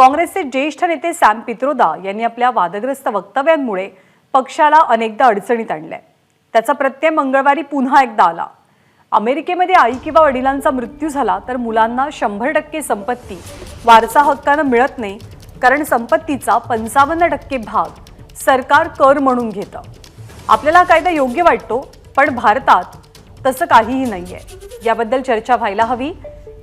काँग्रेसचे ज्येष्ठ नेते सॅम पित्रोदा यांनी आपल्या वादग्रस्त वक्तव्यांमुळे पक्षाला अनेकदा अडचणीत आणले। त्याचा प्रत्यय मंगळवारी पुन्हा एकदा आला। अमेरिकेमध्ये आई किंवा वडिलांचा मृत्यू झाला तर मुलांना 100% संपत्ती वारसा हक्काने मिळत नाही, कारण संपत्तीचा 55% भाग सरकार कर म्हणून घेतं। आपल्याला कायदा योग्य वाटतो, पण भारतात तसं काहीही नाहीये। याबद्दल चर्चा व्हायला हवी,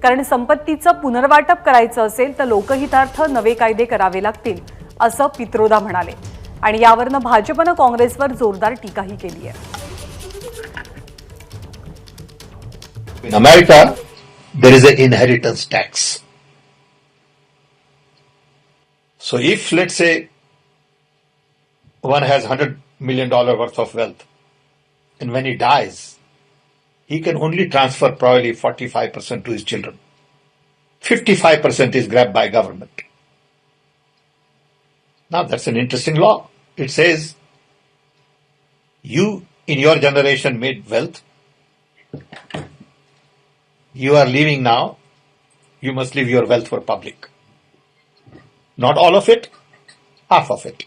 कारण संपत्तीचं पुनर्वाटप करायचं असेल तर लोकहितार्थ नवे कायदे करावे लागतील, असं पित्रोदा म्हणाले। आणि यावरनं भाजपनं काँग्रेसवर जोरदार टीकाही केली आहे। In America, there is an inheritance tax. So if, let's say, one has $100 million worth of wealth, and when he dies, he can only transfer probably 45% to his children. 55% is grabbed by government. Now that's an interesting law. It says, you in your generation made wealth. You are leaving now, you must leave your wealth for public. Not all of it, half of it.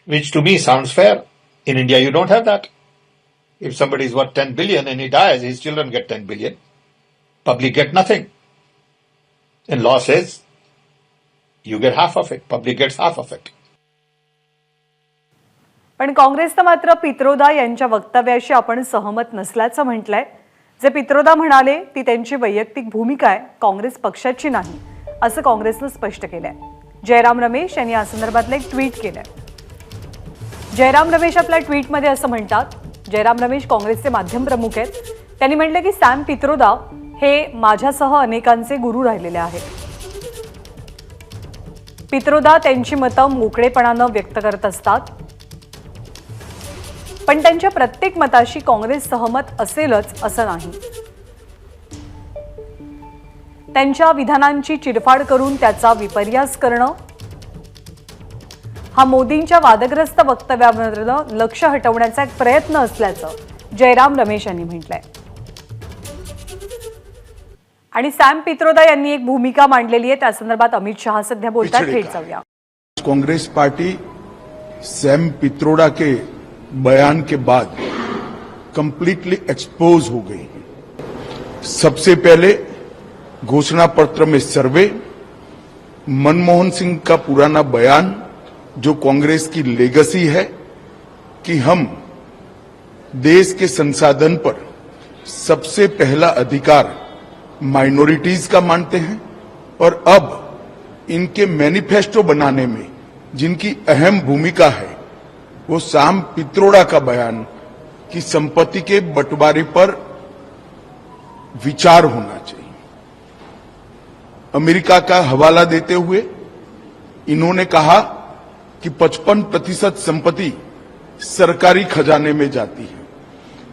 Which to me sounds fair. In India you don't have that. If somebody is worth 10 billion and he dies, his children get 10 billion. Public get nothing. And law says, you get half of it, public gets half of it. पण काँग्रेसनं मात्र पित्रोदा यांच्या वक्तव्याशी आपण सहमत नसल्याचं म्हटलंय। जे पित्रोदा म्हणाले ती त्यांची वैयक्तिक भूमिका आहे, काँग्रेस पक्षाची नाही, असं काँग्रेसनं स्पष्ट केलंय। जयराम रमेश यांनी या संदर्भातलं एक ट्विट केलंय। जयराम रमेश आपल्या ट्विटमध्ये असं म्हणतात, जयराम रमेश काँग्रेसचे माध्यम प्रमुख आहेत। त्यांनी म्हटलं की सॅम पित्रोदा हे माझ्यासह अनेकांचे गुरु राहिलेले आहेत। पित्रोदा त्यांची मतं मोकळेपणानं व्यक्त करत असतात, पण त्यांच्या प्रत्येक मताशी काँग्रेस सहमत असेलच असं नाही। त्यांच्या विधानांची चिरफाड करून त्याचा विपर्यास करणं हा मोदींच्या वादग्रस्त वक्तव्यावरून लक्ष हटवण्याचा एक प्रयत्न असल्याचं जयराम रमेश यांनी म्हटलंय। आणि सॅम पित्रोदा यांनी एक भूमिका मांडलेली आहे, त्या संदर्भात अमित शहा सध्या बोलतात, थेट जाऊया। कांग्रेस पार्टी सैम पित्रोदा के बयान के बाद कंप्लीटली एक्सपोज हो गई। सबसे पहले घोषणा पत्र में सर्वे, मनमोहन सिंह का पुराना बयान जो कांग्रेस की लेगेसी है कि हम देश के संसाधन पर सबसे पहला अधिकार माइनॉरिटीज का मानते हैं, और अब इनके मैनिफेस्टो बनाने में जिनकी अहम भूमिका है वो सैम पित्रोदा का बयान कि संपत्ति के बंटवारे पर विचार होना चाहिए। अमेरिका का हवाला देते हुए इन्होंने कहा कि 55% संपत्ति सरकारी खजाने में जाती है।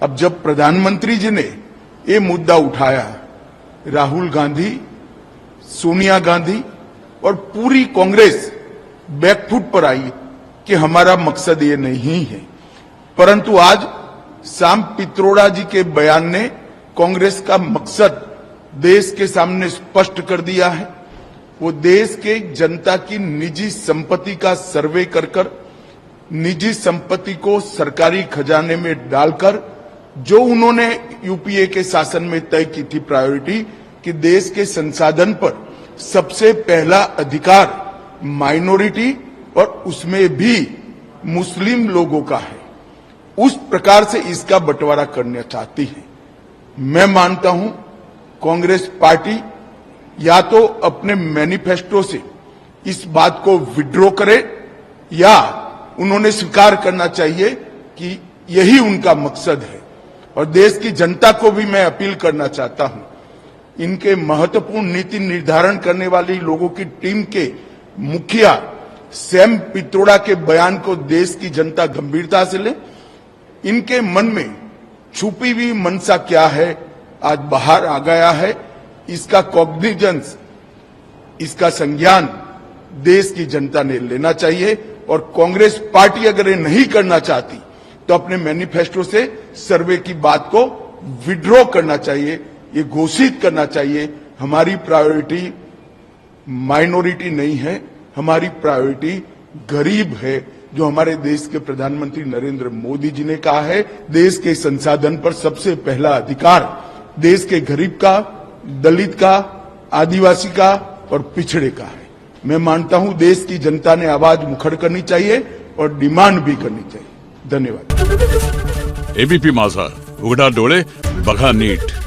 अब जब प्रधानमंत्री जी ने ये मुद्दा उठाया, राहुल गांधी, सोनिया गांधी और पूरी कांग्रेस बैकफुट पर आई कि हमारा मकसद ये नहीं है। परंतु आज सैम पित्रोदा जी के बयान ने कांग्रेस का मकसद देश के सामने स्पष्ट कर दिया है। वो देश के जनता की निजी संपत्ति का सर्वे कर निजी संपत्ति को सरकारी खजाने में डालकर जो उन्होंने यूपीए के शासन में तय की थी प्रायोरिटी कि देश के संसाधन पर सबसे पहला अधिकार माइनॉरिटी और उसमें भी मुस्लिम लोगों का है, उस प्रकार से इसका बंटवारा करना चाहती है। मैं मानता हूं कांग्रेस पार्टी या तो अपने मैनिफेस्टो से इस बात को विड्रॉ करे, या उन्होंने स्वीकार करना चाहिए कि यही उनका मकसद है। और देश की जनता को भी मैं अपील करना चाहता हूं, इनके महत्वपूर्ण नीति निर्धारण करने वाली लोगों की टीम के मुखिया सैम पित्रोदा के बयान को देश की जनता गंभीरता से ले। इनके मन में छुपी हुई मनसा क्या है आज बाहर आ गया है। इसका कॉग्निजेंस, इसका संज्ञान देश की जनता ने लेना चाहिए। और कांग्रेस पार्टी अगर ये नहीं करना चाहती तो अपने मैनिफेस्टो से सर्वे की बात को विड्रॉ करना चाहिए, ये घोषित करना चाहिए हमारी प्रायोरिटी माइनॉरिटी नहीं है, हमारी प्रायोरिटी गरीब है, जो हमारे देश के प्रधानमंत्री नरेंद्र मोदी जी ने कहा है। देश के संसाधन पर सबसे पहला अधिकार देश के गरीब का, दलित का, आदिवासी का और पिछड़े का है। मैं मानता हूं देश की जनता ने आवाज मुखर करनी चाहिए और डिमांड भी करनी चाहिए। धन्यवाद। एबीपी माझा, उघडा डोळे बघा नीट।